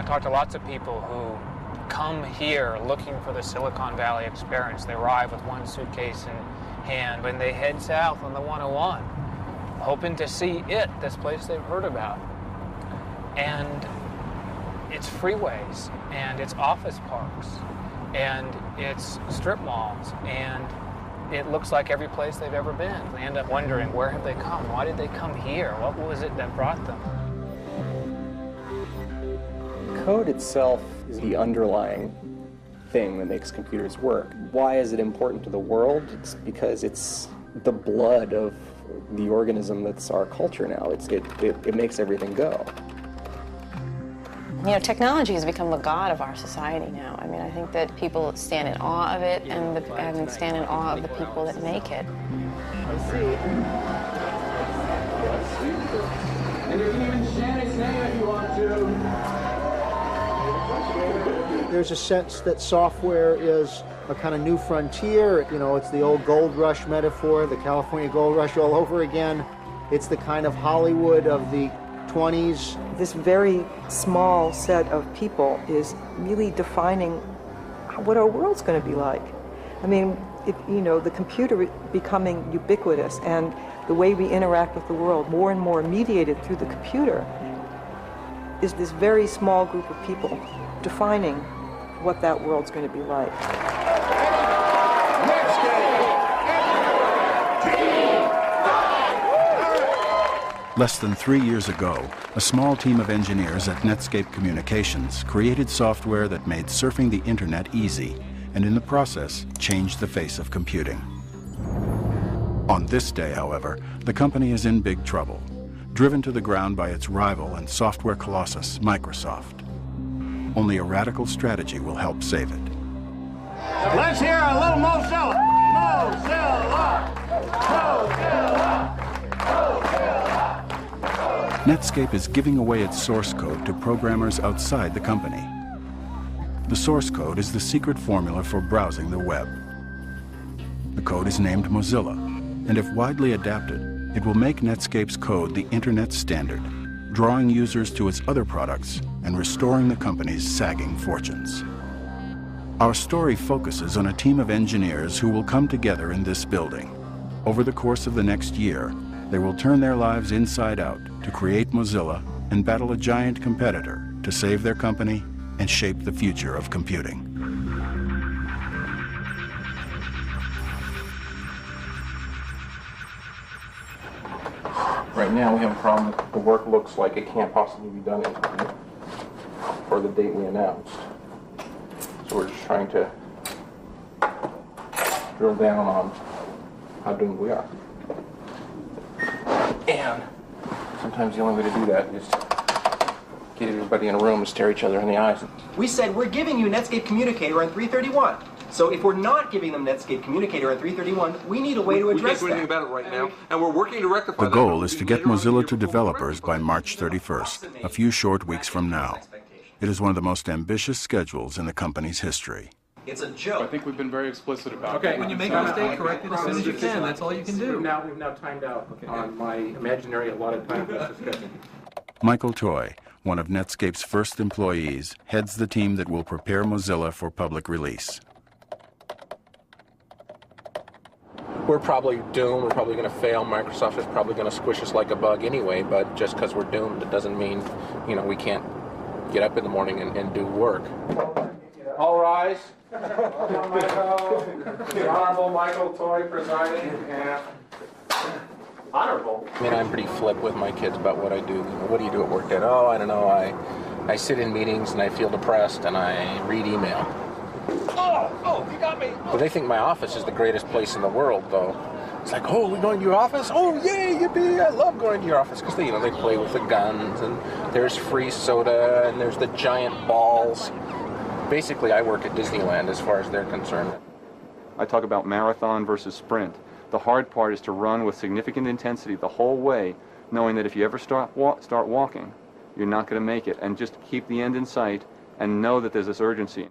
I talked to lots of people who come here looking for the Silicon Valley experience. They arrive with one suitcase in hand and they head south on the 101, hoping to see this place they've heard about. And it's freeways, and it's office parks, and it's strip malls, and it looks like every place they've ever been. They end up wondering, where have they come? Why did they come here? What was it that brought them? Code itself is the underlying thing that makes computers work. Why is it important to the world? It's because it's the blood of the organism that's our culture now. It makes everything go. You know, technology has become the god of our society now. I mean, I think that people stand in awe of it and stand in awe of the people that make it. I see. And you can even chant its name if you want to. There's a sense that software is a kind of new frontier. You know, it's the old gold rush metaphor, the California gold rush all over again. It's the kind of Hollywood of the 20s. This very small set of people is really defining what our world's going to be like. I mean, the computer becoming ubiquitous and the way we interact with the world more and more mediated through the computer is this very small group of people defining what that world's going to be like. Less than 3 years ago, a small team of engineers at Netscape Communications created software that made surfing the internet easy, and in the process, changed the face of computing. On this day, however, the company is in big trouble, driven to the ground by its rival and software colossus, Microsoft. Only a radical strategy will help save it. Let's hear a little Mozilla! Mozilla! Mozilla! Mozilla! Netscape is giving away its source code to programmers outside the company. The source code is the secret formula for browsing the web. The code is named Mozilla, and if widely adapted, it will make Netscape's code the internet standard, drawing users to its other products and restoring the company's sagging fortunes. Our story focuses on a team of engineers who will come together in this building. Over the course of the next year, they will turn their lives inside out to create Mozilla and battle a giant competitor to save their company and shape the future of computing. Right now we have a problem that the work looks like it can't possibly be done in time for the date we announced. So we're just trying to drill down on how doomed we are. And sometimes the only way to do that is get everybody in a room and stare each other in the eyes. We said we're giving you Netscape Communicator on 331. So if we're not giving them Netscape Communicator on 331, we need a way to address that. We can't do anything about it right now, and we're working to rectify that. The goal is to get Mozilla to developers by March 31st, a few short weeks from now. It is one of the most ambitious schedules in the company's history. It's a joke. I think we've been very explicit about it. Okay, when you make a mistake, correct it as soon as you can. That's all you can do. We've now timed out on my imaginary allotted time for this discussion. Michael Toy, one of Netscape's first employees, heads the team that will prepare Mozilla for public release. We're probably doomed. We're probably going to fail. Microsoft is probably going to squish us like a bug anyway, but just because we're doomed, it doesn't mean, we can't get up in the morning and do work. All rise. The Honorable Michael Toy presiding, and honorable. I mean, I'm pretty flip with my kids about what I do. What do you do at work, Dad? Oh, I don't know. I sit in meetings and I feel depressed and I read email. Oh, you got me. But they think my office is the greatest place in the world, though. It's like, oh, we're going to your office? Oh, yay, yippee, I love going to your office. Because they play with the guns, and there's free soda, and there's the giant balls. Basically, I work at Disneyland as far as they're concerned. I talk about marathon versus sprint. The hard part is to run with significant intensity the whole way, knowing that if you ever start walking, you're not going to make it. And just keep the end in sight and know that there's this urgency.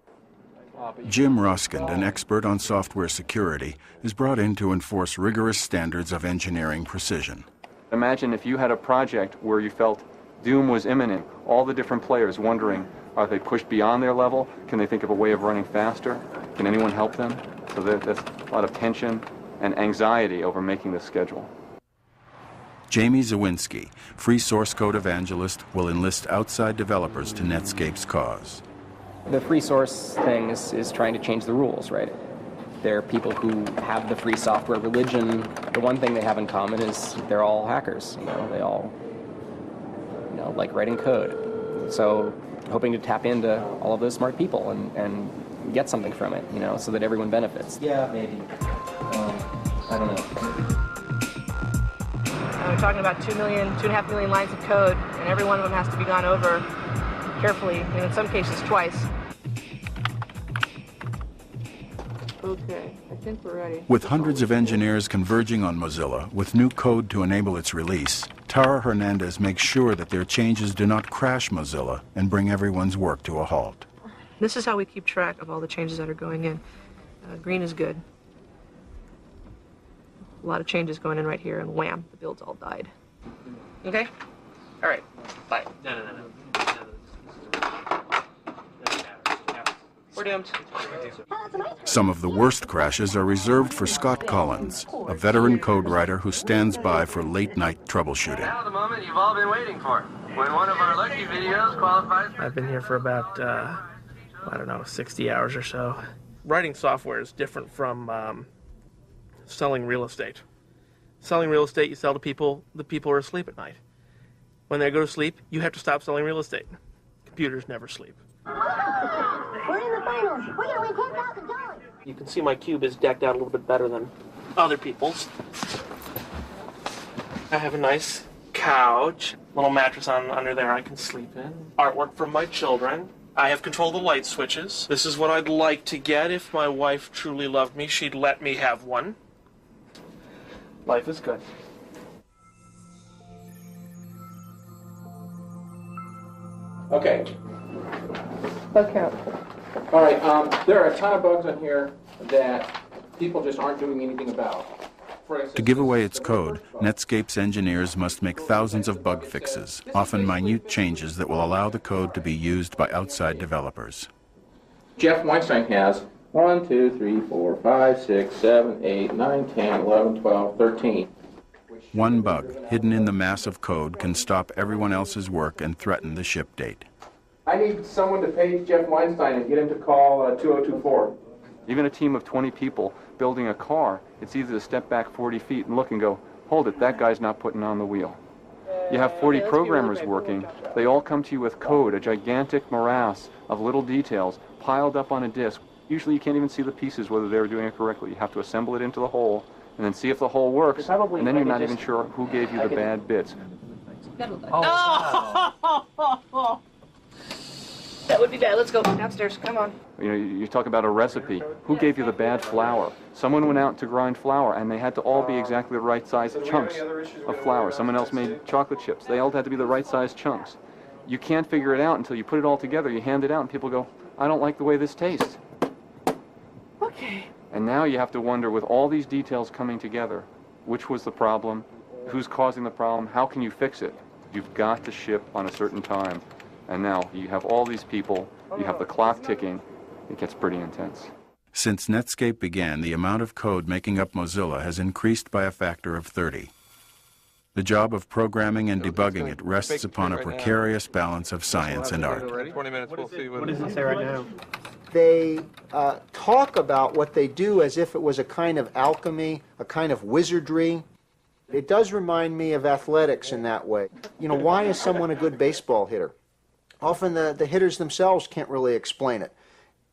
Jim Roskind, an expert on software security, is brought in to enforce rigorous standards of engineering precision. Imagine if you had a project where you felt doom was imminent, all the different players wondering, Are they pushed beyond their level? Can they think of a way of running faster? Can anyone help them? So there's a lot of tension and anxiety over making this schedule. Jamie Zawinski, free source code evangelist, will enlist outside developers to Netscape's cause. The free source thing is trying to change the rules, right? There are people who have the free software religion. The one thing they have in common is they're all hackers. They all, like writing code. So hoping to tap into all of those smart people and get something from it, so that everyone benefits. Yeah, maybe. I don't know. We're talking about 2.5 million lines of code, and every one of them has to be gone over carefully, and in some cases twice. Okay, I think we're ready. With hundreds of engineers converging on Mozilla with new code to enable its release, Tara Hernandez makes sure that their changes do not crash Mozilla and bring everyone's work to a halt. This is how we keep track of all the changes that are going in. Green is good. A lot of changes going in right here, and wham, the build's all died. Okay? All right, bye. No. We're doomed. Some of the worst crashes are reserved for Scott Collins, a veteran code writer who stands by for late-night troubleshooting. Now the moment you've all been waiting for, when one of our lucky videos qualifies. I've been here for about, 60 hours or so. Writing software is different from selling real estate. Selling real estate, you sell to people, the people are asleep at night. When they go to sleep, you have to stop selling real estate. Computers never sleep. We're in the finals. We're going to win $10,000. You can see my cube is decked out a little bit better than other people's. I have a nice couch, little mattress under there I can sleep in. Artwork from my children. I have control of the light switches. This is what I'd like to get. If my wife truly loved me, she'd let me have one. Life is good. Okay. Okay. All right. There are a ton of bugs on here that people just aren't doing anything about. For instance, To give away its code, Netscape's engineers must make thousands of bug fixes, often minute changes that will allow the code to be used by outside developers. Jeff Weinstein has 1, 2, 3, 4, 5, 6, 7, 8, 9, 10, 11, 12, 13. One bug, hidden in the mass of code, can stop everyone else's work and threaten the ship date. I need someone to page Jeff Weinstein and get him to call 2024. Even a team of 20 people building a car, it's easy to step back 40 feet and look and go, hold it, that guy's not putting on the wheel. You have 40 programmers working. They all come to you with code, a gigantic morass of little details piled up on a disk. Usually you can't even see the pieces, whether they were doing it correctly. You have to assemble it into the whole and then see if the whole works, and then you're not even sure who gave you the bad bits. Oh. That would be bad. Let's go downstairs. Come on. You talk about a recipe. Who gave you the bad flour? Someone went out to grind flour, and they had to all be exactly the right size chunks of flour. Someone else made chocolate chips. They all had to be the right size chunks. You can't figure it out until you put it all together. You hand it out, and people go, I don't like the way this tastes. Okay. And now you have to wonder, with all these details coming together, which was the problem, who's causing the problem, how can you fix it? You've got to ship on a certain time. And now you have all these people, you have the clock ticking, it gets pretty intense. Since Netscape began, the amount of code making up Mozilla has increased by a factor of 30. The job of programming and debugging it rests upon a precarious balance of science and art. 20 minutes, we'll see What does it say right now? They talk about what they do as if it was a kind of alchemy, a kind of wizardry. It does remind me of athletics in that way. Why is someone a good baseball hitter? Often the hitters themselves can't really explain it.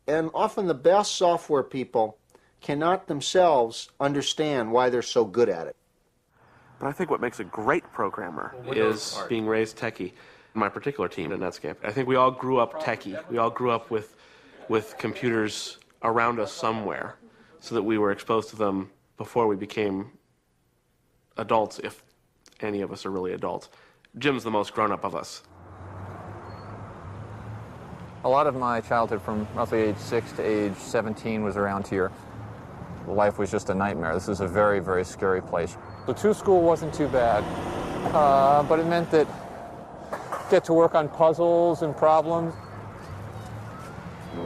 And often the best software people cannot themselves understand why they're so good at it. But I think what makes a great programmer is being raised techie. My particular team at Netscape, I think we all grew up techie. We all grew up with computers around us somewhere, so that we were exposed to them before we became adults, if any of us are really adults. Jim's the most grown-up of us. A lot of my childhood from roughly age 6 to age 17 was around here. Life was just a nightmare. This is a very, very scary place. The school wasn't too bad, but it meant that get to work on puzzles and problems.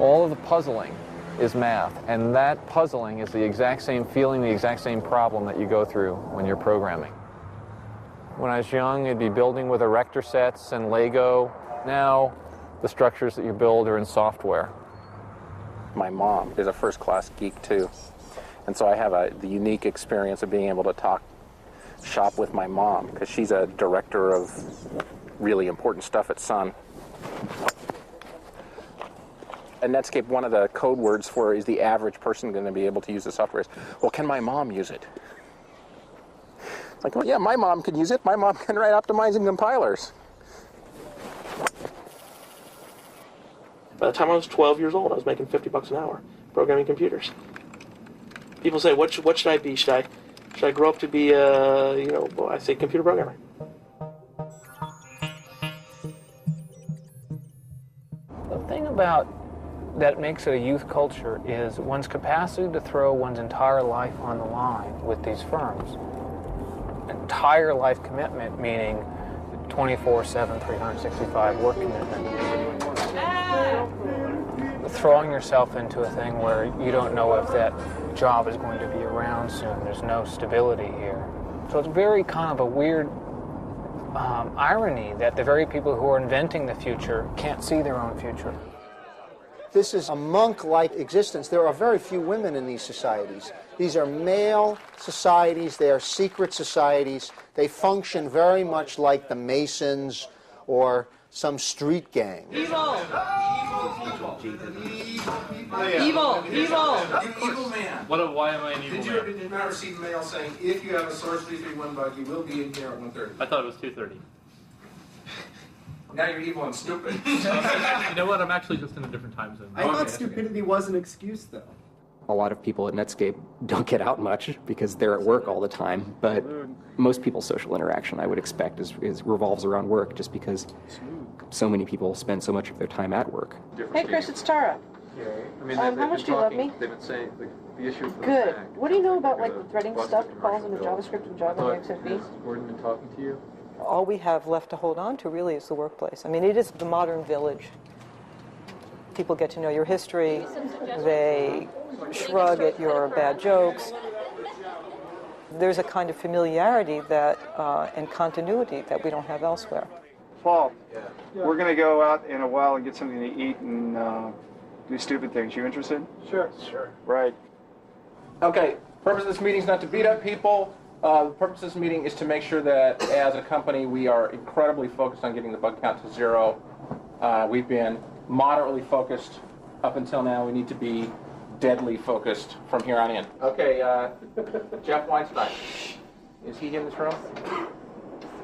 All of the puzzling is math, and that puzzling is the exact same feeling, the exact same problem that you go through when you're programming. When I was young, I'd be building with erector sets and Lego. Now, the structures that you build are in software. My mom is a first-class geek, too. And so I have the unique experience of being able to shop with my mom, because she's a director of really important stuff at Sun. At Netscape, one of the code words for is the average person going to be able to use the software is, well, can my mom use it? It's like, well, yeah, my mom can use it. My mom can write optimizing compilers. By the time I was 12 years old, I was making $50 an hour programming computers. People say, what should I be? Should I grow up to be I say computer programmer. The thing about that makes it a youth culture is one's capacity to throw one's entire life on the line with these firms. Entire life commitment, meaning 24/7, 365 work commitment. Throwing yourself into a thing where you don't know if that job is going to be around soon. There's no stability here. So it's very kind of a weird irony that the very people who are inventing the future can't see their own future. This is a monk-like existence. There are very few women in these societies. These are male societies. They are secret societies. They function very much like the Masons or some street gang. Evil! Evil! Evil man. Why am I an evil man? Did you not receive mail saying, if you have a Source 331 bug, you will be in here at 1:30? I thought it was 2:30. Now you're evil and stupid. You know what? I'm actually just in a different time zone. I thought stupidity was an excuse, though. A lot of people at Netscape don't get out much because they're at work all the time, but most people's social interaction, I would expect, is revolves around work, just because so many people spend so much of their time at work. Hey, Chris, it's Tara. I mean, how much do you love me? They've been saying the issue with Good. What do you know about like the threading stuff, calls into JavaScript and Java and XFB? Has Gordon been talking to you? All we have left to hold on to really is the workplace. I mean, it is the modern village. People get to know your history. They shrug at your bad jokes. There's a kind of familiarity that and continuity that we don't have elsewhere. Paul, we're going to go out in a while and get something to eat and do stupid things. You interested? Sure. Right. Okay, purpose of this meeting is not to beat up people. The purpose of this meeting is to make sure that as a company we are incredibly focused on getting the bug count to 0. We've been moderately focused up until now. We need to be deadly focused from here on in. Okay, Jeff Weinstein. Is he in this room?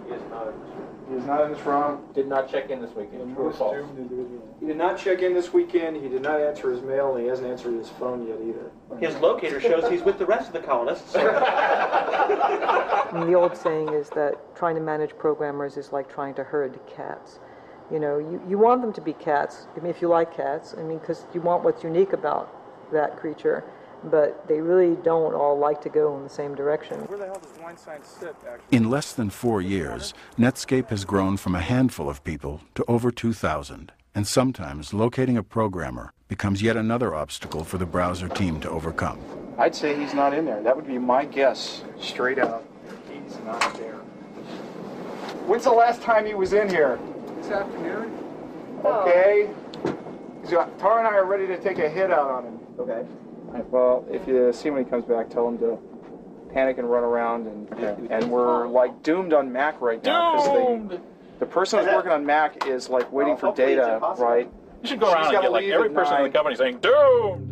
He is not in this room. He is not in this room. Did not check in this weekend. True or false? He did not check in this weekend. He did not answer his mail, and he hasn't answered his phone yet either. His locator shows he's with the rest of the colonists. I mean, the old saying is that trying to manage programmers is like trying to herd cats. You know, you want them to be cats. I mean, if you like cats, I mean, because you want what's unique about that creature, but they really don't all like to go in the same direction. Where the hell does Weinstein sit, actually? In less than 4 years, Netscape has grown from a handful of people to over 2,000, and sometimes locating a programmer becomes yet another obstacle for the browser team to overcome. I'd say he's not in there. That would be my guess, straight out. He's not there. When's the last time he was in here? This afternoon. Okay. Tara and I are ready to take a hit out on him. Okay. Well, if you see when he comes back, tell him to panic and run around, and we're like doomed on Mac right now because the person who's working on Mac is like waiting for data, right? You should go around and get like every person in the company saying "doomed."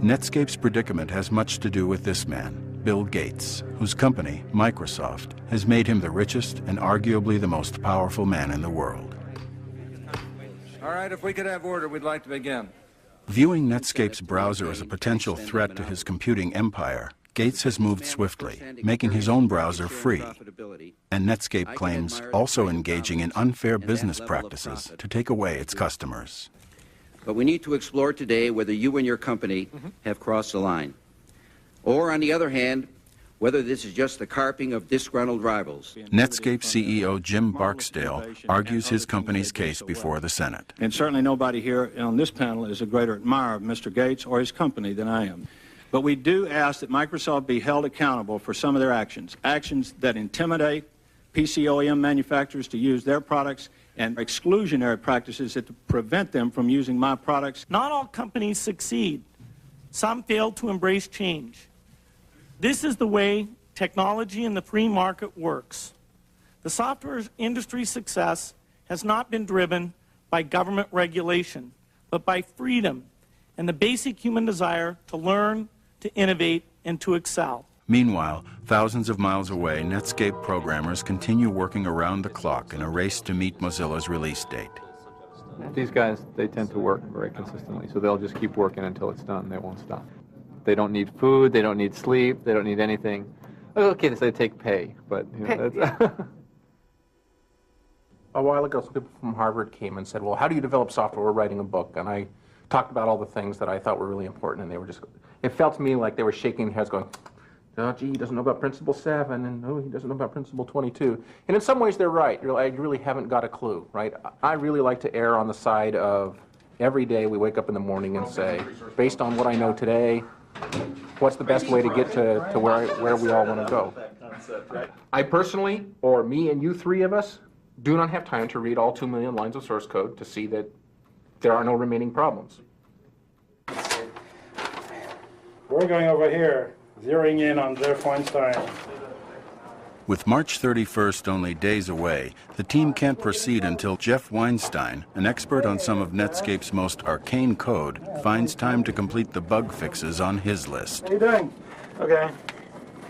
Netscape's predicament has much to do with this man, Bill Gates, whose company, Microsoft, has made him the richest and arguably the most powerful man in the world. All right, if we could have order, we'd like to begin. Viewing Netscape's browser as a potential threat to his computing empire, Gates has moved swiftly, making his own browser free, and Netscape claims also engaging in unfair business practices to take away its customers. But we need to explore today whether you and your company have crossed the line. Or, on the other hand, whether this is just the carping of disgruntled rivals. Netscape CEO Jim Barksdale argues his company's case before the Senate. And certainly nobody here on this panel is a greater admirer of Mr. Gates or his company than I am. But we do ask that Microsoft be held accountable for some of their actions that intimidate PC OEM manufacturers to use their products, and exclusionary practices that prevent them from using my products. Not all companies succeed. Some fail to embrace change. This is the way technology in the free market works. The software industry's success has not been driven by government regulation, but by freedom and the basic human desire to learn, to innovate, and to excel. Meanwhile, thousands of miles away, Netscape programmers continue working around the clock in a race to meet Mozilla's release date. These guys, they tend to work very consistently, so they'll just keep working until it's done. They won't stop. They don't need food, they don't need sleep, they don't need anything. Okay, they take pay, but you know, that's A while ago, some people from Harvard came and said, well, how do you develop software? We're writing a book. And I talked about all the things that I thought were really important, and they were just, it felt to me like they were shaking their heads going, oh, gee, he doesn't know about Principle 7, and oh, he doesn't know about Principle 22. And in some ways, they're right. I really haven't got a clue, right? I really like to err on the side of every day we wake up in the morning and say, based on what I know today, what's the best way to get to where we all want to go? I personally, or me and you three of us, do not have time to read all 2 million lines of source code to see that there are no remaining problems. We're going over here, zeroing in on Jeff Weinstein. With March 31st only days away, the team can't proceed until Jeff Weinstein, an expert on some of Netscape's most arcane code, finds time to complete the bug fixes on his list. How you doing? Okay.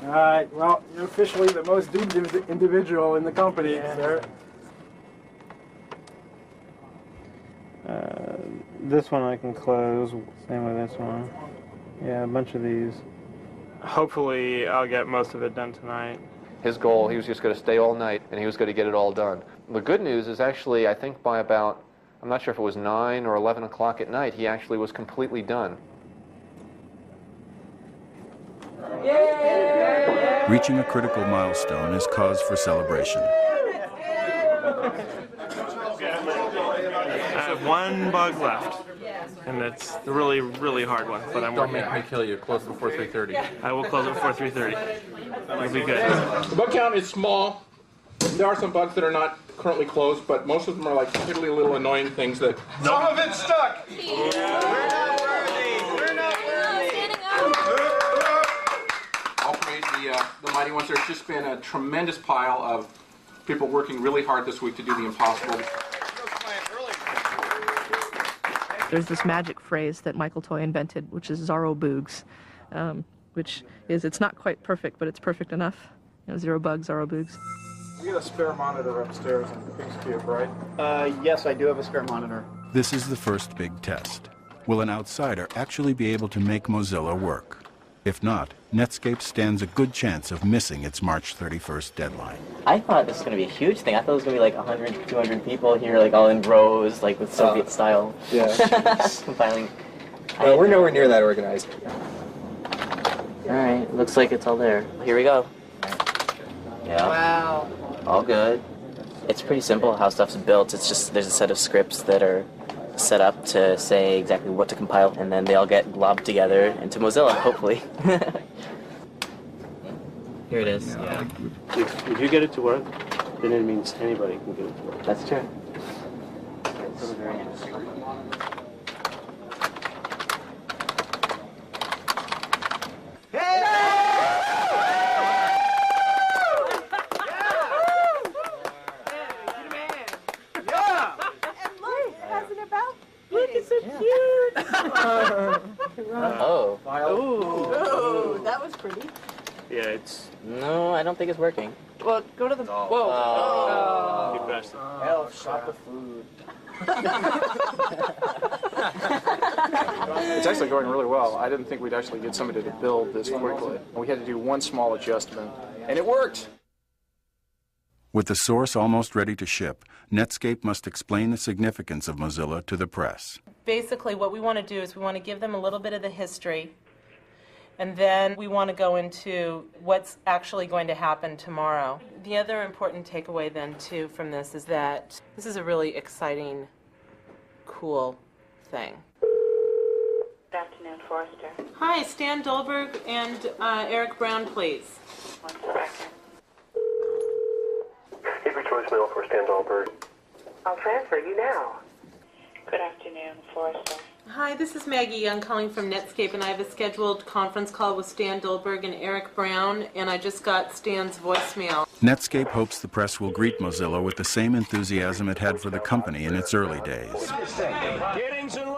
All right, well, you're officially the most doomed individual in the company, sir. This one I can close, same with this one. Yeah, a bunch of these. Hopefully I'll get most of it done tonight. His goal, he was just going to stay all night, and he was going to get it all done. The good news is actually, I think by about, I'm not sure if it was 9 or 11 o'clock at night, he actually was completely done. Yay! Reaching a critical milestone is cause for celebration. I have one bug left, and it's the really, really hard one, but I'm Don't working make me kill you. Close before 3:30. I will close it before 3:30. It'll be good. The bug count is small. There are some bugs that are not currently closed, but most of them are like piddly little annoying things that... Some of it's stuck! I'll praise the mighty ones. There's just been a tremendous pile of people working really hard this week to do the impossible. There's this magic phrase that Michael Toy invented, which is Zero Boogs, which is, it's not quite perfect, but it's perfect enough. You know, 0 bugs, 0 boogs. You got a spare monitor upstairs in the King's Cube, right? Yes, I do have a spare monitor. This is the first big test. Will an outsider actually be able to make Mozilla work? If not, Netscape stands a good chance of missing its March 31st deadline. I thought this was going to be a huge thing. I thought it was going to be like 100, 200 people here, like all in rows, like with Soviet style. Yeah. Compiling. We're nowhere near that organized. Alright, looks like it's all there. Here we go. Yeah. Wow. All good. It's pretty simple how stuff's built. It's just there's a set of scripts that are set up to say exactly what to compile, and then they all get globbed together into Mozilla, hopefully. Here it is. Yeah. If you get it to work, then it means anybody can get it to work. That's true. Oh. Ooh, that was pretty. Yeah, it's... No, I don't think it's working. Well, go to the... Whoa. Oh. You pressed it. Hell, shot the food. It's actually going really well. I didn't think we'd actually get somebody to build this quickly. We had to do one small adjustment, and it worked. With the source almost ready to ship, Netscape must explain the significance of Mozilla to the press. Basically, what we want to do is we want to give them a little bit of the history And then we want to go into what's actually going to happen tomorrow. The other important takeaway then, too, from this is that this is a really exciting, cool thing. Good afternoon, Forrester. Hi, Stan Dolberg and Eric Brown, please. 1 second. You've reached voicemail for Stan Dahlberg. I'll transfer you now. Good afternoon, Forrester. Hi, this is Maggie Young calling from Netscape, and I have a scheduled conference call with Stan Dolberg and Eric Brown, and I just got Stan's voicemail. Netscape hopes the press will greet Mozilla with the same enthusiasm it had for the company in its early days.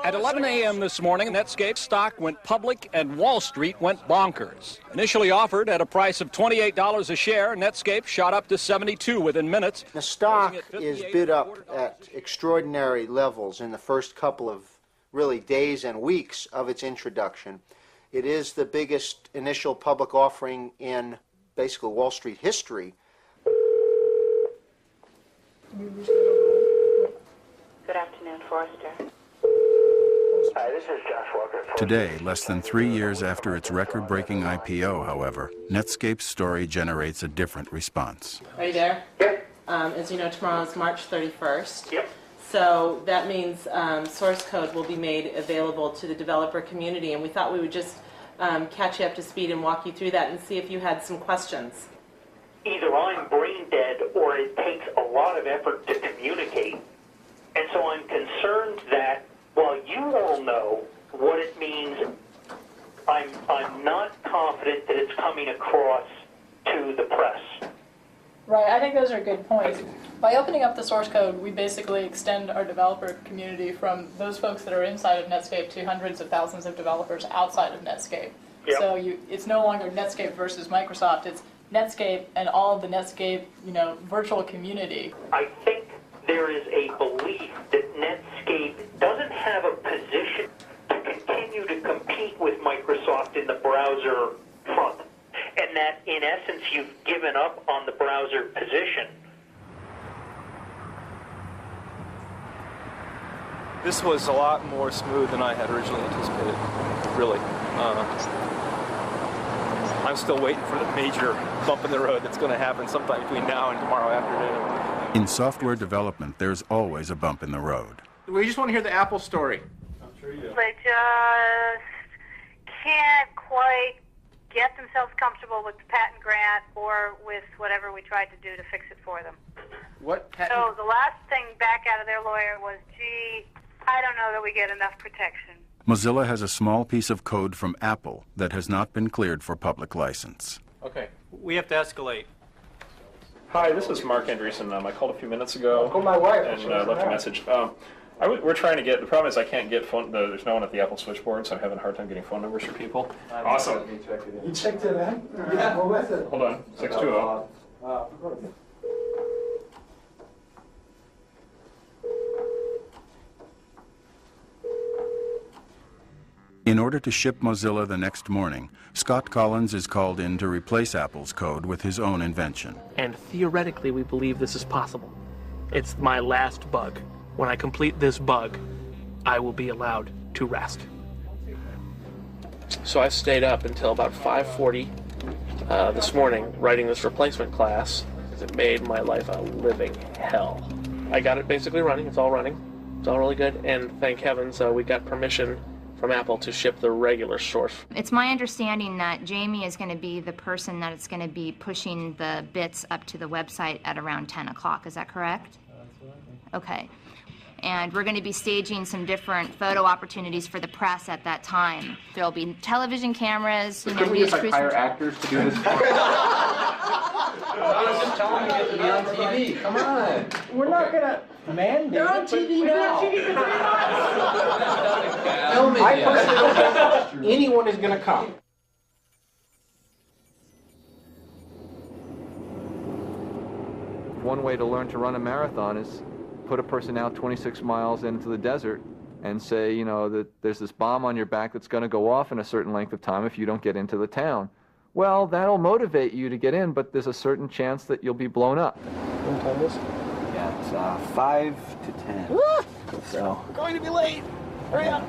At 11 a.m. this morning, Netscape stock went public and Wall Street went bonkers. Initially offered at a price of $28 a share, Netscape shot up to $72 within minutes. The stock is bid up at extraordinary levels in the first couple of really days and weeks of its introduction. It is the biggest initial public offering in basically Wall Street history. Good afternoon, Forrester. Hi, this is Josh Walker. Today, less than 3 years after its record-breaking IPO, however, Netscape's story generates a different response. Are you there? Yep. As you know, tomorrow is March 31st. Yep. So that means source code will be made available to the developer community, and we thought we would just catch you up to speed and walk you through that and see if you had some questions. Either I'm brain dead or it takes a lot of effort to communicate. And so I'm concerned that while you all know what it means, I'm not confident that it's coming across to the press. Right, I think those are good points. By opening up the source code, we basically extend our developer community from those folks that are inside of Netscape to hundreds of thousands of developers outside of Netscape. Yep. So it's no longer Netscape versus Microsoft, it's Netscape and all of the Netscape, virtual community. I think there is a belief that Netscape doesn't have a position to continue to compete with Microsoft in the browser front, and that in essence you've given up on the browser position. This was a lot more smooth than I had originally anticipated, really. I'm still waiting for the major bump in the road that's going to happen sometime between now and tomorrow afternoon. In software development, there's always a bump in the road. We just want to hear the Apple story. I'm sure you do. They just can't quite get themselves comfortable with the patent grant or with whatever we tried to do to fix it for them. What patent? So the last thing back out of their lawyer was, gee, I don't know that we get enough protection. Mozilla has a small piece of code from Apple that has not been cleared for public license. Okay, we have to escalate. Hi, this is Mark Andreessen. I called a few minutes ago. Oh, my wife. And left a message. We're trying to get, the problem is I can't get phone, there's no one at the Apple switchboard, so I'm having a hard time getting phone numbers for people. Awesome. You checked it in? Yeah. What was it? Hold on, 620. In order to ship Mozilla the next morning, Scott Collins is called in to replace Apple's code with his own invention. And theoretically, we believe this is possible. It's my last bug. When I complete this bug, I will be allowed to rest. So I stayed up until about 5:40 this morning writing this replacement class, because it made my life a living hell. I got it basically running. It's all running. It's all really good. And thank heavens we got permission from Apple to ship the regular source. It's my understanding that Jamie is going to be the person that is going to be pushing the bits up to the website at around 10 o'clock. Is that correct? Okay. And we're going to be staging some different photo opportunities for the press at that time. There'll be television cameras. Could we just hire actors to do this? I was just telling you to be on TV. Come on. We're not going to mandate. They're on TV now. I personally don't think anyone is going to come. One way to learn to run a marathon is put a person out 26 miles into the desert and say, that there's this bomb on your back that's going to go off in a certain length of time if you don't get into the town. Well, that'll motivate you to get in, but there's a certain chance that you'll be blown up. What time is it? Yeah, it's 5 to 10. So. We're going to be late. Hurry up.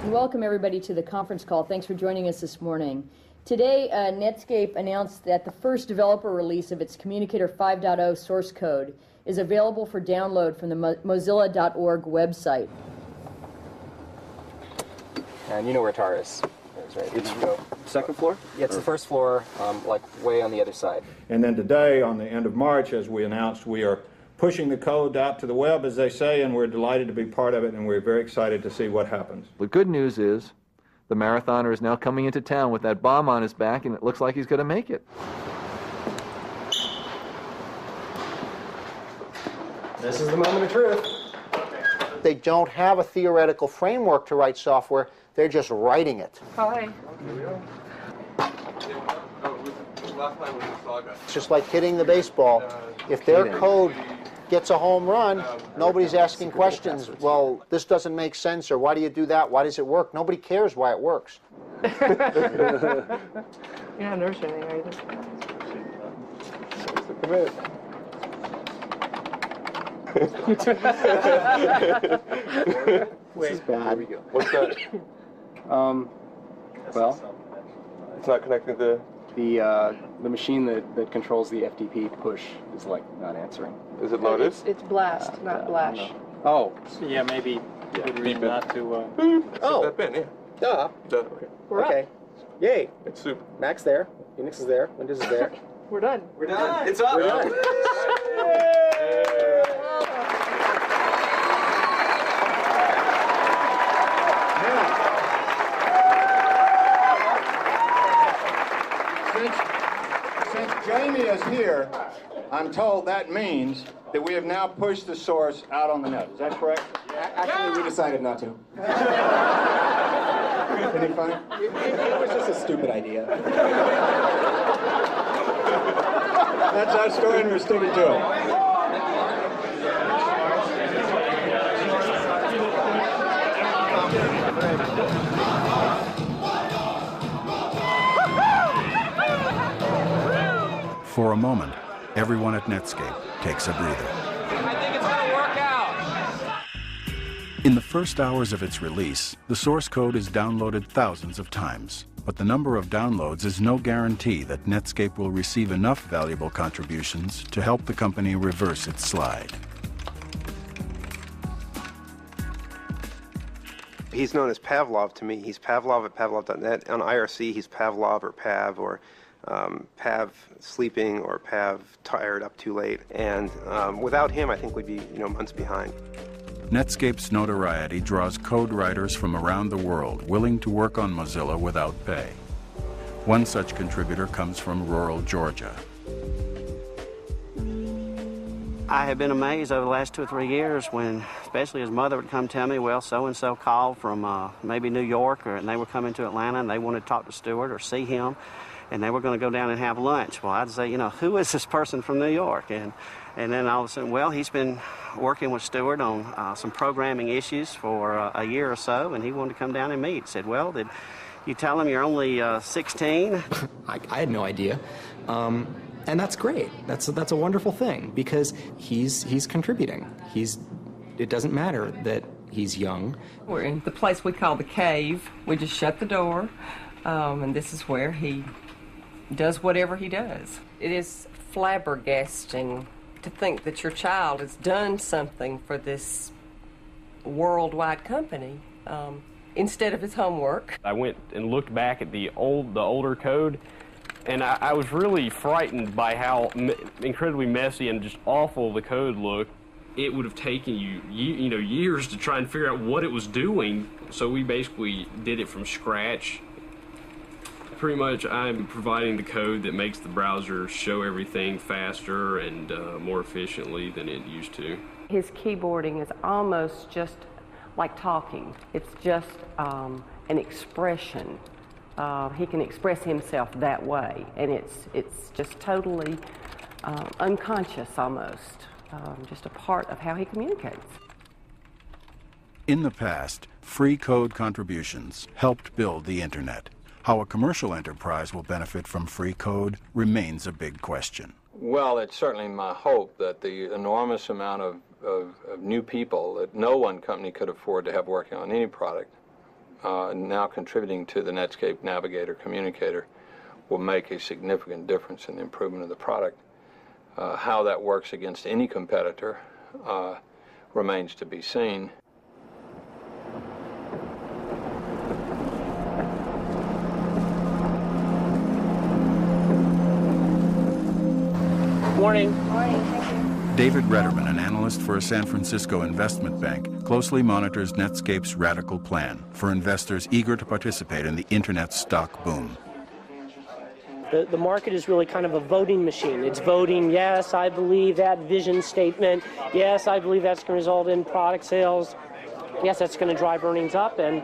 And welcome everybody to the conference call. Thanks for joining us this morning. Today, Netscape announced that the first developer release of its Communicator 5.0 source code is available for download from the Mozilla.org website. And you know where TAR is, right? It's second floor? Yeah, it's the first floor, like way on the other side. And then today, on the end of March, as we announced, we are pushing the code out to the web, as they say, and we're delighted to be part of it, and we're very excited to see what happens. The good news is the marathoner is now coming into town with that bomb on his back, and it looks like he's going to make it. This is the moment of truth. They don't have a theoretical framework to write software. They're just writing it. Hi. It's just like hitting the baseball. If their code gets a home run, nobody's asking questions. Well, this doesn't make sense, or why do you do that? Why does it work? Nobody cares why it works. You're not nervous or anything, are you? This is bad. What's that? Well, it's not connected to the machine that controls the FTP push is like not answering. Is it loaded? It's blast, not blash. No. Oh, Yeah, maybe good reason not to. oh, that bin, yeah. Duh. Okay. We're Okay. Yay. It's super. Mac's there. Unix is there. Windows is there. We're done. We're done. It's up. We're done. Since Jamie is here, I'm told that means that we have now pushed the source out on the net. Is that correct? Actually, we decided not to. Any funny? It was just a stupid idea. That's our story, and we're sticking to it. For a moment, everyone at Netscape takes a breather. I think it's going to work out. In the first hours of its release, the source code is downloaded thousands of times. But the number of downloads is no guarantee that Netscape will receive enough valuable contributions to help the company reverse its slide. He's known as Pavlov to me. He's Pavlov at Pavlov.net. On IRC, he's Pavlov or Pav or Pav sleeping or Pav tired up too late. And without him, I think we'd be months behind. Netscape's notoriety draws code writers from around the world willing to work on Mozilla without pay. One such contributor comes from rural Georgia. I have been amazed over the last 2 or 3 years when, especially his mother would come tell me, well, so-and-so called from maybe New York, and they were coming to Atlanta, and they wanted to talk to Stewart or see him, and they were going to go down and have lunch. Well, I'd say, who is this person from New York? And then all of a sudden, well, he's been working with Stewart on some programming issues for a year or so, and he wanted to come down and meet. He said, well, did you tell him you're only 16? I had no idea. And that's great. That's a wonderful thing because he's contributing. It doesn't matter that he's young. We're in the place we call the cave. We just shut the door, and this is where he does whatever he does. It is flabbergasting to think that your child has done something for this worldwide company instead of his homework. I went and looked back at the older code, and I was really frightened by how incredibly messy and just awful the code looked. It would have taken you years to try and figure out what it was doing. So we basically did it from scratch. Pretty much I'm providing the code that makes the browser show everything faster and more efficiently than it used to. His keyboarding is almost just like talking. It's just an expression. He can express himself that way, and it's just totally unconscious almost, just a part of how he communicates. In the past, free code contributions helped build the Internet. How a commercial enterprise will benefit from free code remains a big question. Well, it's certainly my hope that the enormous amount of new people that no one company could afford to have working on any product now contributing to the Netscape Navigator Communicator will make a significant difference in the improvement of the product. How that works against any competitor remains to be seen. Morning. David Retterman, an analyst for a San Francisco investment bank, closely monitors Netscape's radical plan for investors eager to participate in the internet stock boom. The market is really kind of a voting machine. It's voting, yes, I believe that vision statement. Yes, I believe that's going to result in product sales. Yes, that's going to drive earnings up, and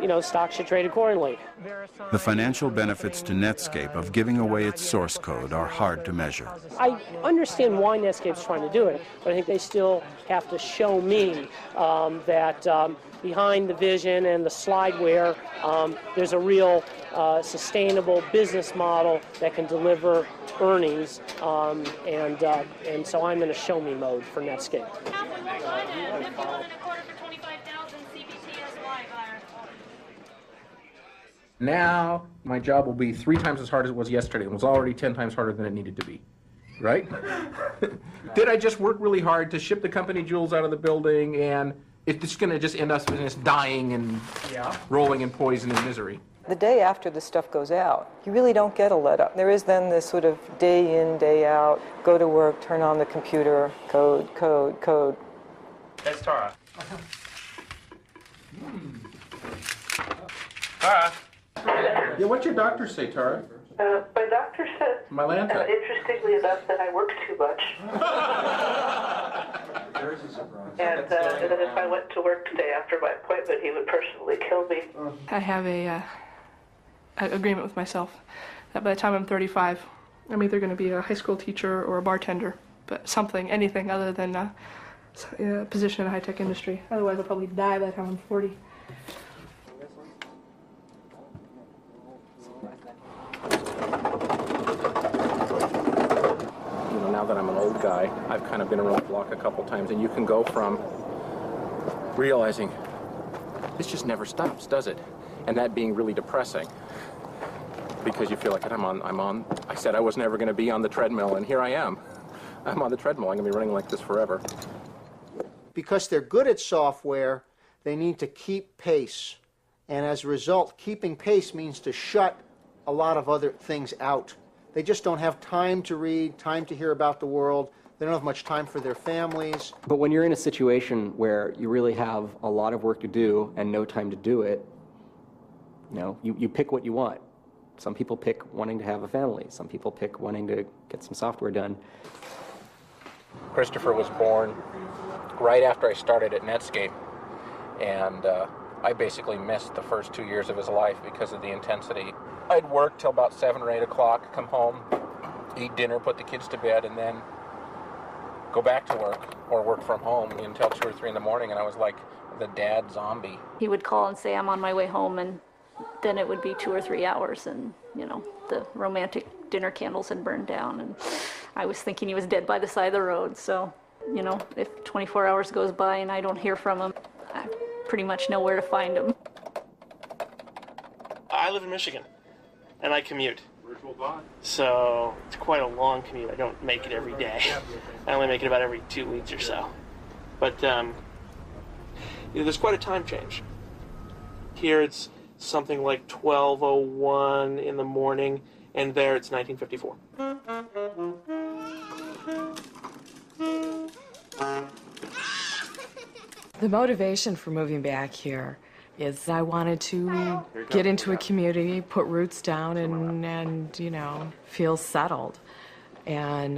you know, stocks should trade accordingly. The financial benefits to Netscape of giving away its source code are hard to measure. I understand why Netscape's trying to do it, but I think they still have to show me that behind the vision and the slideware, there's a real sustainable business model that can deliver earnings, and so I'm in a show me mode for Netscape. Now my job will be 3 times as hard as it was yesterday. It was already 10 times harder than it needed to be, right? Did I just work really hard to ship the company jewels out of the building, and it's going to just end us dying and rolling in poison and misery? The day after the stuff goes out, you really don't get a let up. There is then this sort of day in, day out, go to work, turn on the computer, code, code, code. That's Tara. Tara. Yeah, what's your doctor say, Tara? My doctor said, Mylanta. Interestingly enough, that I work too much. And that if I went to work today after my appointment, he would personally kill me. I have an agreement with myself that by the time I'm 35, I'm either going to be a high school teacher or a bartender, but anything other than a position in a high-tech industry. Otherwise, I'll probably die by the time I'm 40. Now that I'm an old guy, I've kind of been around the block a couple times, and you can go from realizing this just never stops, does it? And that being really depressing, because you feel like I said I was never going to be on the treadmill, and here I am. I'm on the treadmill. I'm going to be running like this forever. Because they're good at software, they need to keep pace. And as a result, keeping pace means to shut a lot of other things out. They just don't have time to read, time to hear about the world. They don't have much time for their families. But when you're in a situation where you really have a lot of work to do and no time to do it, you pick what you want. Some people pick wanting to have a family. Some people pick wanting to get some software done. Christopher was born right after I started at Netscape, and I basically missed the first 2 years of his life because of the intensity. I'd work till about 7 or 8 o'clock, come home, eat dinner, put the kids to bed, and then go back to work or work from home until 2 or 3 in the morning, and I was like the dad zombie. He would call and say, I'm on my way home, and then it would be 2 or 3 hours, and, the romantic dinner candles had burned down, and I was thinking he was dead by the side of the road. So, if 24 hours goes by and I don't hear from him, I pretty much know where to find him. I live in Michigan, and I commute. So it's quite a long commute. I don't make it every day. I only make it about every 2 weeks or so. But there's quite a time change. Here it's something like 12:01 in the morning, and there it's 1954. The motivation for moving back here is I wanted to get into a community, put roots down, and feel settled. And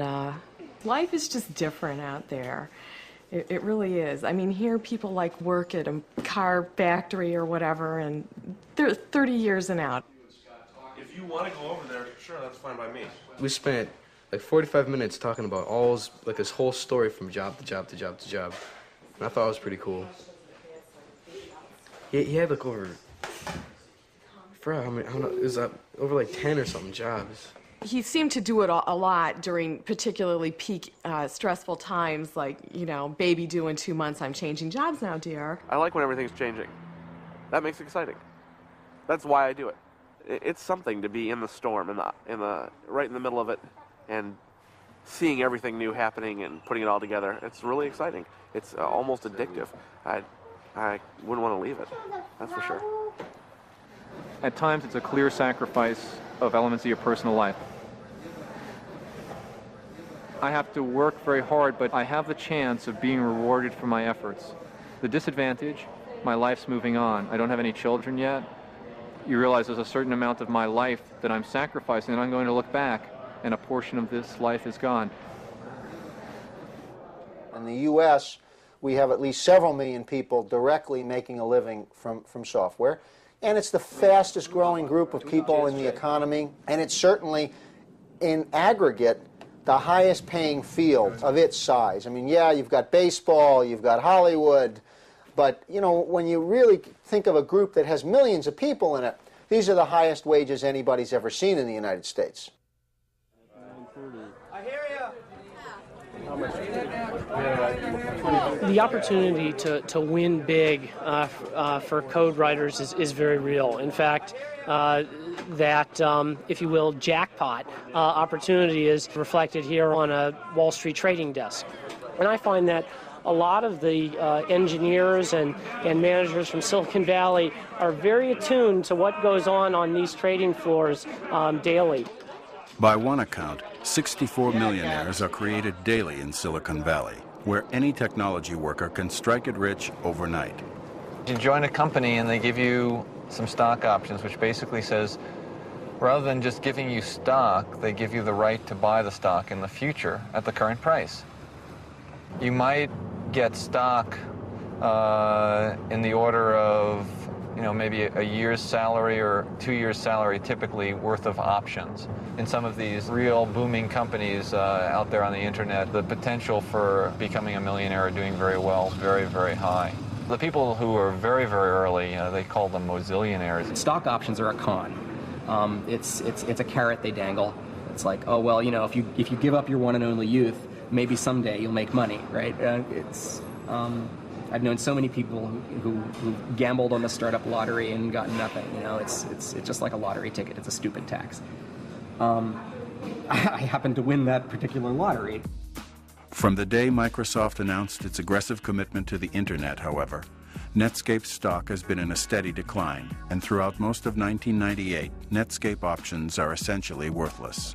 life is just different out there. It really is. I mean, here people work at a car factory or whatever, and they're 30 years and out. If you want to go over there, sure, that's fine by me. We spent 45 minutes talking about this whole story from job to job to job to job. And I thought it was pretty cool. He had over, it was over 10 or something jobs. He seemed to do it a lot during particularly peak stressful times, baby due in 2 months, I'm changing jobs now, dear. I like when everything's changing. That makes it exciting. That's why I do it. It's something to be in the storm, right in the middle of it, and seeing everything new happening and putting it all together. It's really exciting. It's almost addictive. I wouldn't want to leave it, that's for sure. At times, it's a clear sacrifice of elements of your personal life. I have to work very hard, but I have the chance of being rewarded for my efforts. The disadvantage, my life's moving on. I don't have any children yet. You realize there's a certain amount of my life that I'm sacrificing, and I'm going to look back, and a portion of this life is gone. In the U.S., we have at least several million people directly making a living from software, and it's the fastest growing group of people in the economy, and it's certainly, in aggregate, the highest paying field of its size. I mean, yeah, you've got baseball, you've got Hollywood, but, you know, when you really think of a group that has millions of people in it, these are the highest wages anybody's ever seen in the United States. I hear you. The opportunity to win big for code writers is very real. In fact, that, if you will, jackpot opportunity is reflected here on a Wall Street trading desk. And I find that a lot of the engineers and managers from Silicon Valley are very attuned to what goes on these trading floors daily. By one account, 64 millionaires are created daily in Silicon Valley, where any technology worker can strike it rich overnight. You join a company and they give you some stock options, which basically says, rather than just giving you stock, they give you the right to buy the stock in the future at the current price. You might get stock in the order of, you know, maybe a year's salary or 2 years' salary, typically, worth of options. In some of these real booming companies out there on the internet, the potential for becoming a millionaire or doing very well is very, very high. The people who are very, very early, they call them Mozillionaires. Stock options are a con. It's a carrot they dangle. It's like, oh, well, you know, if you give up your one and only youth, maybe someday you'll make money, right? I've known so many people who gambled on the startup lottery and gotten nothing. You know, it's just like a lottery ticket. It's a stupid tax. I happened to win that particular lottery. From the day Microsoft announced its aggressive commitment to the internet, however, Netscape's stock has been in a steady decline, and throughout most of 1998, Netscape options are essentially worthless.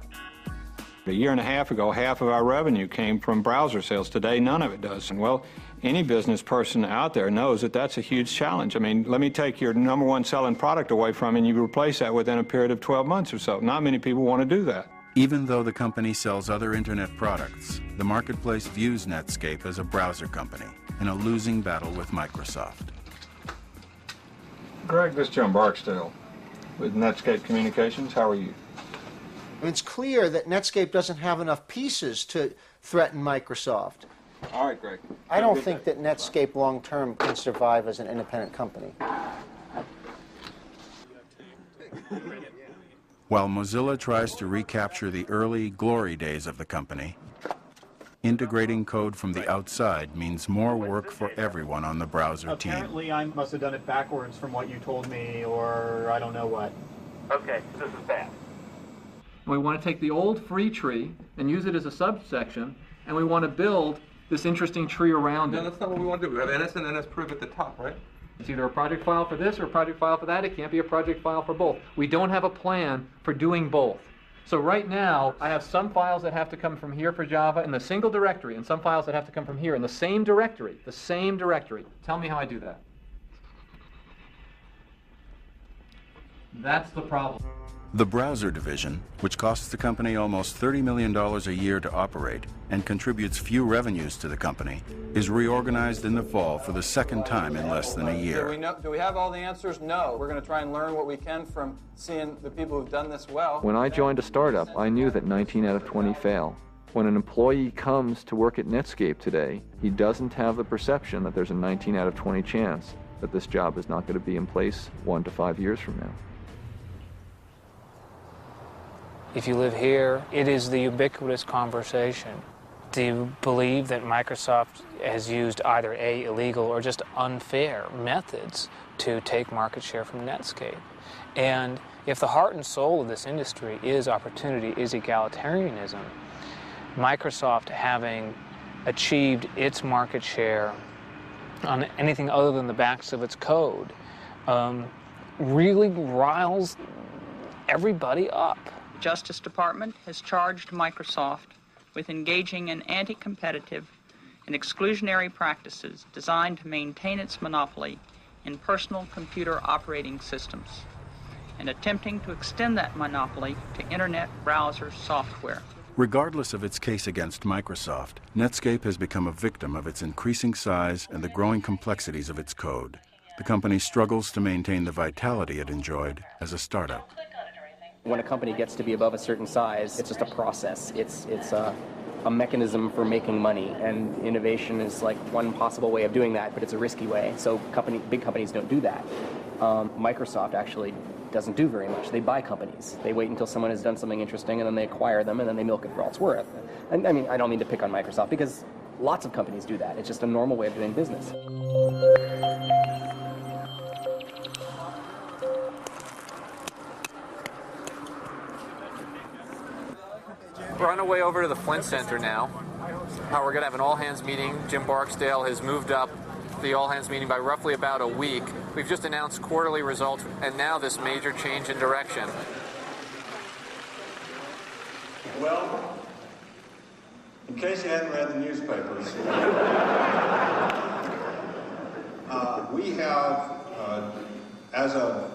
A year and a half ago, half of our revenue came from browser sales. Today, none of it does. And well, any business person out there knows that that's a huge challenge. I mean, let me take your number one selling product away from you and you replace that within a period of 12 months or so. Not many people want to do that. Even though the company sells other internet products, the marketplace views Netscape as a browser company in a losing battle with Microsoft. Greg, this is Jim Barksdale with Netscape Communications. How are you? It's clear that Netscape doesn't have enough pieces to threaten Microsoft. All right, Greg. I don't think that Netscape long-term can survive as an independent company. While Mozilla tries to recapture the early glory days of the company, integrating code from the outside means more work for everyone on the browser team. Apparently, I must have done it backwards from what you told me, or I don't know what. Okay, this is bad. We want to take the old free tree and use it as a subsection, and we want to build this interesting tree around it. No, that's not what we want to do. We have NS and NSProve at the top, right? It's either a project file for this or a project file for that. It can't be a project file for both. We don't have a plan for doing both. So right now, I have some files that have to come from here for Java in the single directory, and some files that have to come from here in the same directory. The same directory. Tell me how I do that. That's the problem. The browser division, which costs the company almost $30 million a year to operate and contributes few revenues to the company, is reorganized in the fall for the second time in less than a year. Do we have all the answers? No. We're going to try and learn what we can from seeing the people who've done this well. When I joined a startup, I knew that 19 out of 20 fail. When an employee comes to work at Netscape today, he doesn't have the perception that there's a 19 out of 20 chance that this job is not going to be in place 1 to 5 years from now. If you live here, it is the ubiquitous conversation. Do you believe that Microsoft has used either A, illegal or just unfair methods to take market share from Netscape? And if the heart and soul of this industry is opportunity, is egalitarianism, Microsoft having achieved its market share on anything other than the backs of its code really riles everybody up. The Justice Department has charged Microsoft with engaging in anti-competitive and exclusionary practices designed to maintain its monopoly in personal computer operating systems and attempting to extend that monopoly to internet browser software. Regardless of its case against Microsoft, Netscape has become a victim of its increasing size and the growing complexities of its code. The company struggles to maintain the vitality it enjoyed as a startup. When a company gets to be above a certain size, it's just a process. It's a mechanism for making money, and innovation is like one possible way of doing that, but it's a risky way. So big companies don't do that. Microsoft actually doesn't do very much. They buy companies. They wait until someone has done something interesting, and then they acquire them, and then they milk it for all it's worth. And I mean, I don't mean to pick on Microsoft, because lots of companies do that. It's just a normal way of doing business. We're on our way over to the Flint Center now. We're going to have an all-hands meeting. Jim Barksdale has moved up the all-hands meeting by roughly about a week. We've just announced quarterly results, and now this major change in direction. Well, in case you hadn't read the newspapers, we have, as of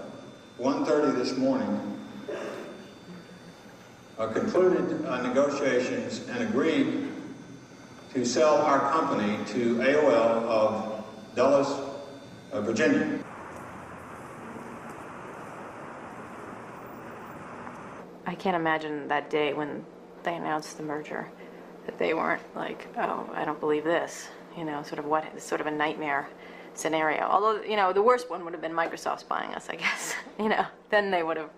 1:30 this morning, concluded negotiations and agreed to sell our company to AOL of Dulles, Virginia. I can't imagine that day when they announced the merger, that they weren't like, oh, I don't believe this, you know, sort of a nightmare scenario. Although, you know, the worst one would have been Microsoft's buying us, I guess. You know, then they would have,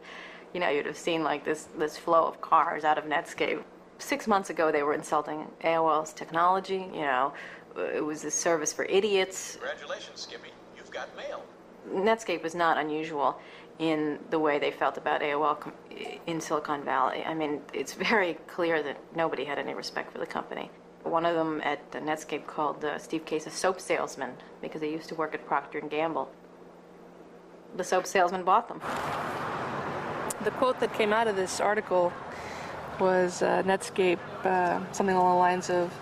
you know, you'd have seen like this flow of cars out of Netscape. 6 months ago, they were insulting AOL's technology. You know, it was a service for idiots. Congratulations, Skippy. You've got mail. Netscape was not unusual in the way they felt about AOL in Silicon Valley. I mean, it's very clear that nobody had any respect for the company. One of them at Netscape called Steve Case a soap salesman because he used to work at Procter & Gamble. The soap salesman bought them. The quote that came out of this article was Netscape, something along the lines of,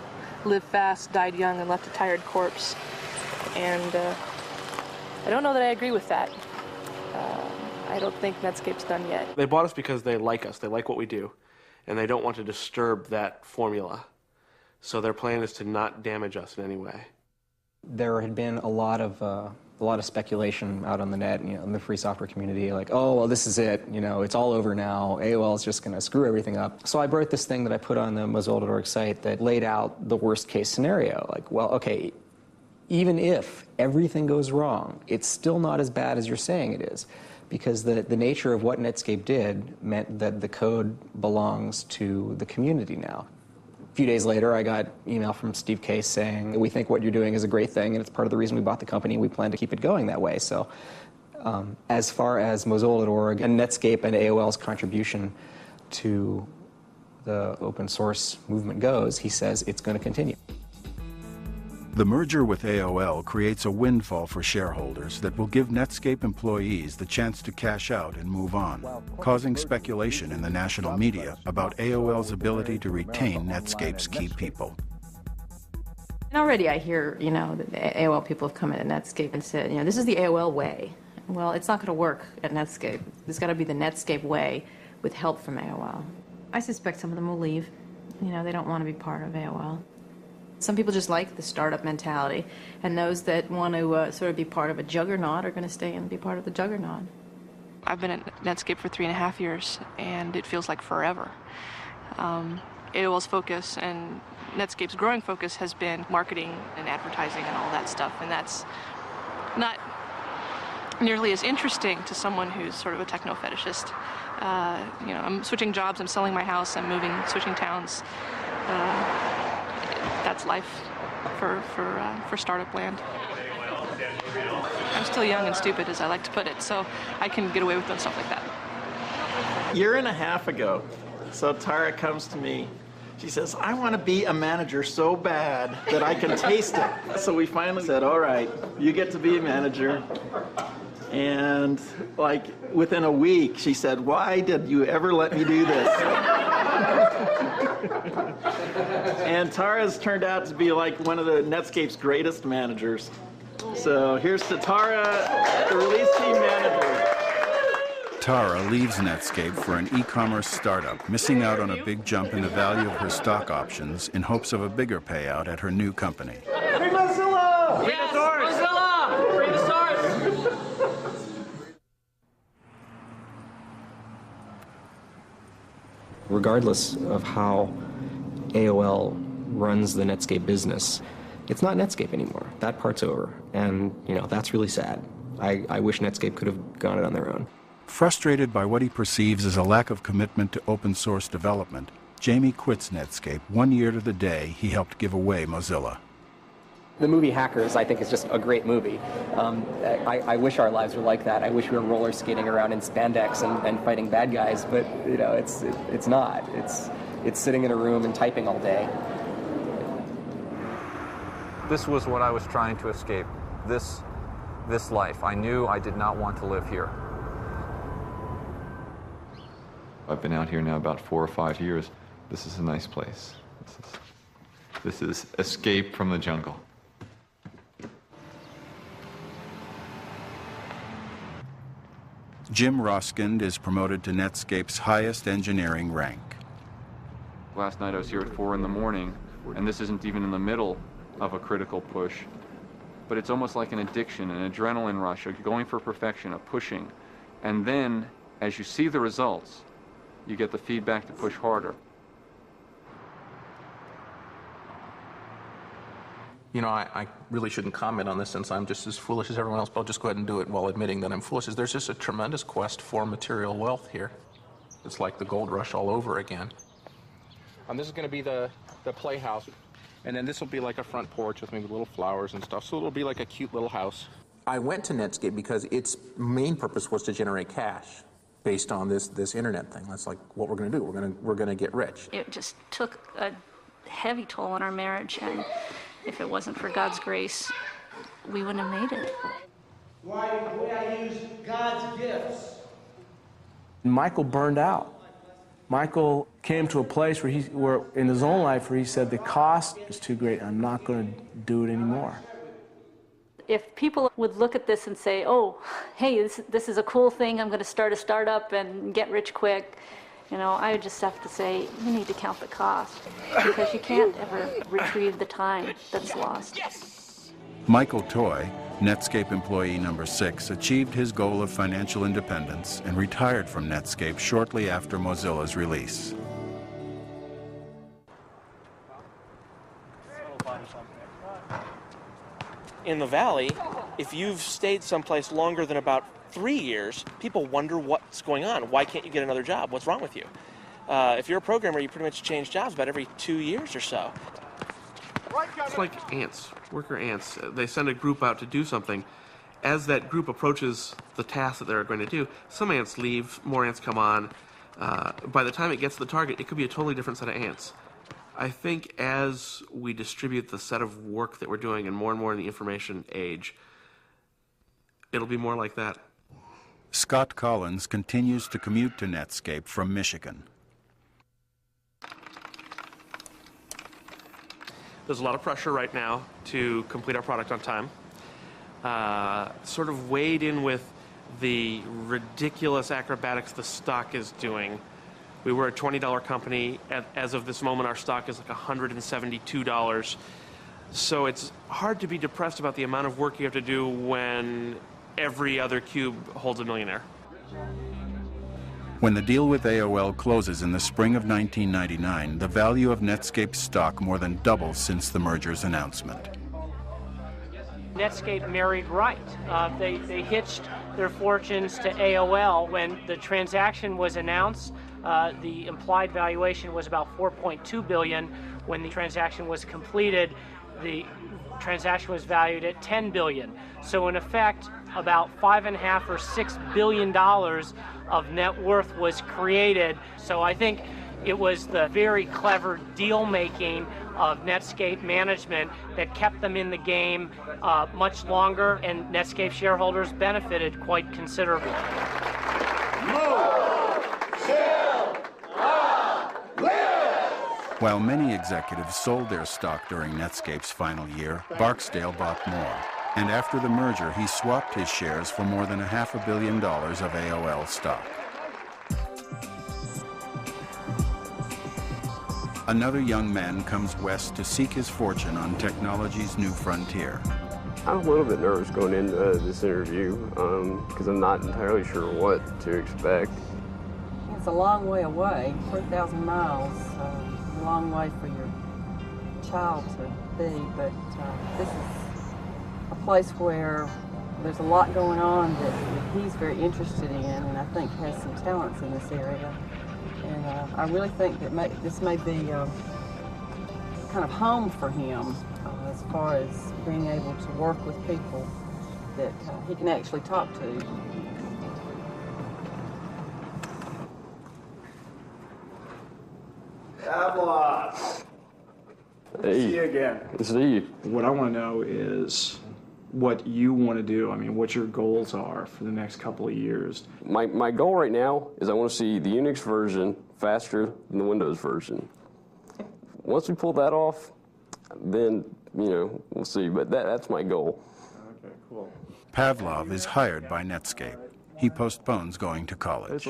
"Live fast, died young, and left a tired corpse." And I don't know that I agree with that. I don't think Netscape's done yet. They bought us because they like us, they like what we do, and they don't want to disturb that formula. So their plan is to not damage us in any way. There had been a lot of speculation out on the net, you know, in the free software community, like, oh, well, this is it, you know, it's all over now, AOL is just going to screw everything up. So I wrote this thing that I put on the Mozilla.org site that laid out the worst case scenario. Like, well, okay, even if everything goes wrong, it's still not as bad as you're saying it is, because the nature of what Netscape did meant that the code belongs to the community now. A few days later, I got email from Steve Case saying, we think what you're doing is a great thing, and it's part of the reason we bought the company. We plan to keep it going that way. So as far as Mozilla.org and Netscape and AOL's contribution to the open source movement goes, he says it's going to continue. The merger with AOL creates a windfall for shareholders that will give Netscape employees the chance to cash out and move on, causing speculation in the national media about AOL's ability to retain Netscape's key people. And already I hear, you know, that the AOL people have come in at Netscape and said, you know, this is the AOL way. Well, it's not going to work at Netscape. It's got to be the Netscape way with help from AOL. I suspect some of them will leave. You know, they don't want to be part of AOL. Some people just like the startup mentality, and those that want to sort of be part of a juggernaut are going to stay and be part of the juggernaut. I've been at Netscape for 3.5 years, and it feels like forever. AOL's focus and Netscape's growing focus has been marketing and advertising and all that stuff, and that's not nearly as interesting to someone who's sort of a techno-fetishist. You know, I'm switching jobs, I'm selling my house, I'm moving, switching towns. that's life for startup land. I'm still young and stupid, as I like to put it, so I can get away with doing stuff like that. A year and a half ago, so Tara comes to me. She says, I want to be a manager so bad that I can taste it. So we finally said, all right, you get to be a manager. And like within a week, she said, why did you ever let me do this? And Tara's turned out to be like one of the Netscape's greatest managers. So here's to Tara, the release team manager. Tara leaves Netscape for an e-commerce startup, missing out on a big jump in the value of her stock options in hopes of a bigger payout at her new company. Free Mozilla! Free the source! Mozilla! Free the source! Regardless of how AOL runs the Netscape business, it's not Netscape anymore. That part's over, and that's really sad. I wish Netscape could have gone it on their own. Frustrated by what he perceives as a lack of commitment to open source development, Jamie quits Netscape 1 year to the day he helped give away Mozilla. The movie Hackers, I think, is just a great movie. I wish our lives were like that. I wish we were roller skating around in spandex and fighting bad guys, but it's not. It's sitting in a room and typing all day. This was what I was trying to escape, this life. I knew I did not want to live here. I've been out here now about 4 or 5 years. This is a nice place. This is escape from the jungle. Jim Roskind is promoted to Netscape's highest engineering rank. Last night I was here at 4 in the morning, and this isn't even in the middle of a critical push. But it's almost like an addiction, an adrenaline rush, a going for perfection, a pushing. And then, as you see the results, you get the feedback to push harder. I really shouldn't comment on this since I'm just as foolish as everyone else, but I'll just go ahead and do it while admitting that I'm foolish. There's just a tremendous quest for material wealth here. It's like the gold rush all over again. This is going to be the playhouse, and then this will be like a front porch with maybe little flowers and stuff, so it'll be like a cute little house. I went to Netscape because its main purpose was to generate cash based on this internet thing. That's like what we're going to do. We're going to get rich. It just took a heavy toll on our marriage, and if it wasn't for God's grace, we wouldn't have made it. Why I use God's gifts? Michael burned out. Michael came to a place where in his own life where he said the cost is too great. I'm not going to do it anymore. If people would look at this and say, oh, hey, this is a cool thing, I'm going to start a startup and get rich quick, I would just have to say, you need to count the cost, because you can't ever retrieve the time that's lost. Yes! Michael Toy, Netscape employee number 6, achieved his goal of financial independence and retired from Netscape shortly after Mozilla's release. In the Valley, if you've stayed someplace longer than about 3 years, people wonder what's going on. Why can't you get another job? What's wrong with you? If you're a programmer, you pretty much change jobs about every 2 years or so. It's like ants, worker ants. They send a group out to do something. As that group approaches the task that they're going to do, some ants leave, more ants come on. By the time it gets to the target, it could be a totally different set of ants. I think as we distribute the set of work that we're doing and more in the information age, it'll be more like that. Scott Collins continues to commute to Netscape from Michigan. There's a lot of pressure right now to complete our product on time. Sort of weighed in with the ridiculous acrobatics the stock is doing. We were a $20 company. As of this moment, our stock is like $172. So it's hard to be depressed about the amount of work you have to do when every other cube holds a millionaire. When the deal with AOL closes in the spring of 1999, the value of Netscape's stock more than doubles since the merger's announcement. Netscape married right. They hitched their fortunes to AOL when the transaction was announced. the implied valuation was about $4.2 billion. When the transaction was completed, the transaction was valued at $10 billion. So in effect, about $5.5 or $6 billion of net worth was created. So I think it was the very clever deal making of Netscape management that kept them in the game much longer, and Netscape shareholders benefited quite considerably. While many executives sold their stock during Netscape's final year, Barksdale bought more. And after the merger, he swapped his shares for more than $500 million of AOL stock. Another young man comes west to seek his fortune on technology's new frontier. I'm a little bit nervous going into this interview because I'm not entirely sure what to expect. It's a long way away, 4,000 miles, a long way for your child to be, but this is a place where there's a lot going on that he's very interested in, and I think has some talents in this area. And I really think that this may be kind of home for him as far as being able to work with people that he can actually talk to. Hey. See you again. See you. What I want to know is what you want to do. I mean, what your goals are for the next couple of years. My goal right now is I want to see the Unix version faster than the Windows version. Once we pull that off, then, we'll see. But that's my goal. Okay, cool. Pavlov is hired by Netscape. He postpones going to college.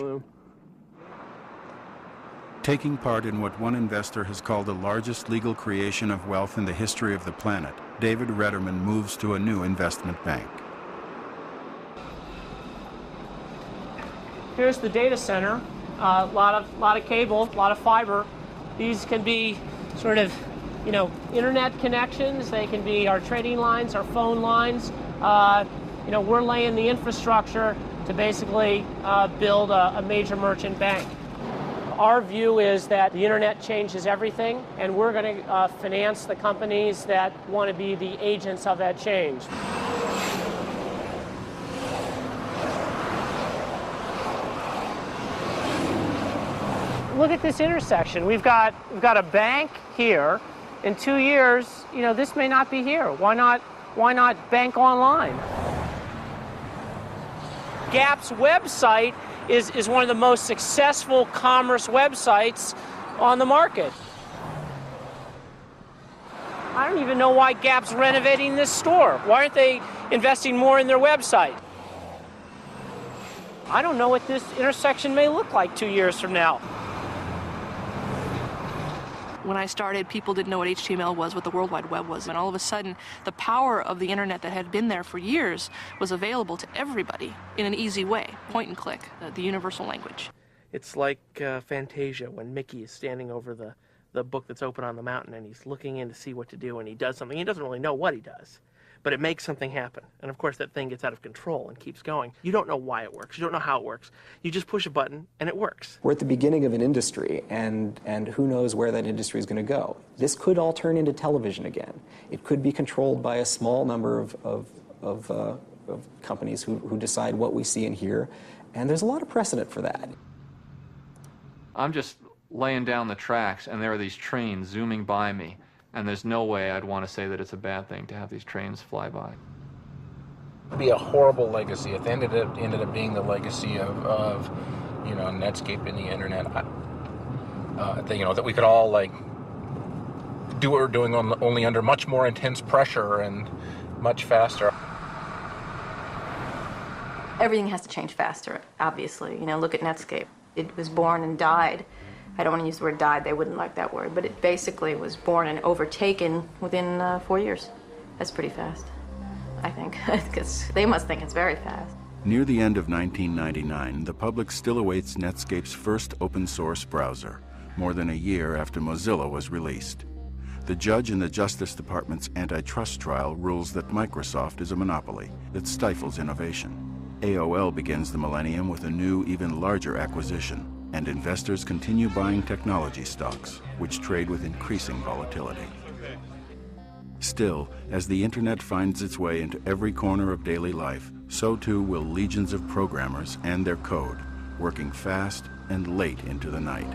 Taking part in what one investor has called the largest legal creation of wealth in the history of the planet, David Retterman moves to a new investment bank. Here's the data center. A lot of cable, a lot of fiber. These can be sort of, internet connections. They can be our trading lines, our phone lines. We're laying the infrastructure to basically build a major merchant bank. Our view is that the internet changes everything, and we're going to finance the companies that want to be the agents of that change. Look at this intersection. We've got a bank here. In 2 years, this may not be here. Why not bank online? Gap's website is one of the most successful commerce websites on the market. I don't even know why Gap's renovating this store. Why aren't they investing more in their website? I don't know what this intersection may look like 2 years from now. When I started, people didn't know what HTML was, what the World Wide Web was, and all of a sudden, the power of the internet that had been there for years was available to everybody in an easy way, point and click, the universal language. It's like Fantasia when Mickey is standing over the book that's open on the mountain and he's looking in to see what to do, and he does something. He doesn't really know what he does, but it makes something happen. And of course, that thing gets out of control and keeps going. You don't know why it works. You don't know how it works. You just push a button and it works. We're at the beginning of an industry, and who knows where that industry is going to go. This could all turn into television again. It could be controlled by a small number of companies who decide what we see and hear, and there's a lot of precedent for that. I'm just laying down the tracks, and there are these trains zooming by me. And there's no way I'd want to say that it's a bad thing to have these trains fly by. It'd be a horrible legacy. If it ended up being the legacy of Netscape and the internet, that we could all do what we're doing only under much more intense pressure and much faster. Everything has to change faster, obviously. Look at Netscape. It was born and died. I don't want to use the word died, they wouldn't like that word, but it basically was born and overtaken within 4 years. That's pretty fast, I think, because they must think it's very fast. Near the end of 1999, the public still awaits Netscape's first open-source browser, more than a year after Mozilla was released. The judge in the Justice Department's antitrust trial rules that Microsoft is a monopoly that stifles innovation. AOL begins the millennium with a new, even larger acquisition, and investors continue buying technology stocks, which trade with increasing volatility. Still, as the internet finds its way into every corner of daily life, so too will legions of programmers and their code, working fast and late into the night.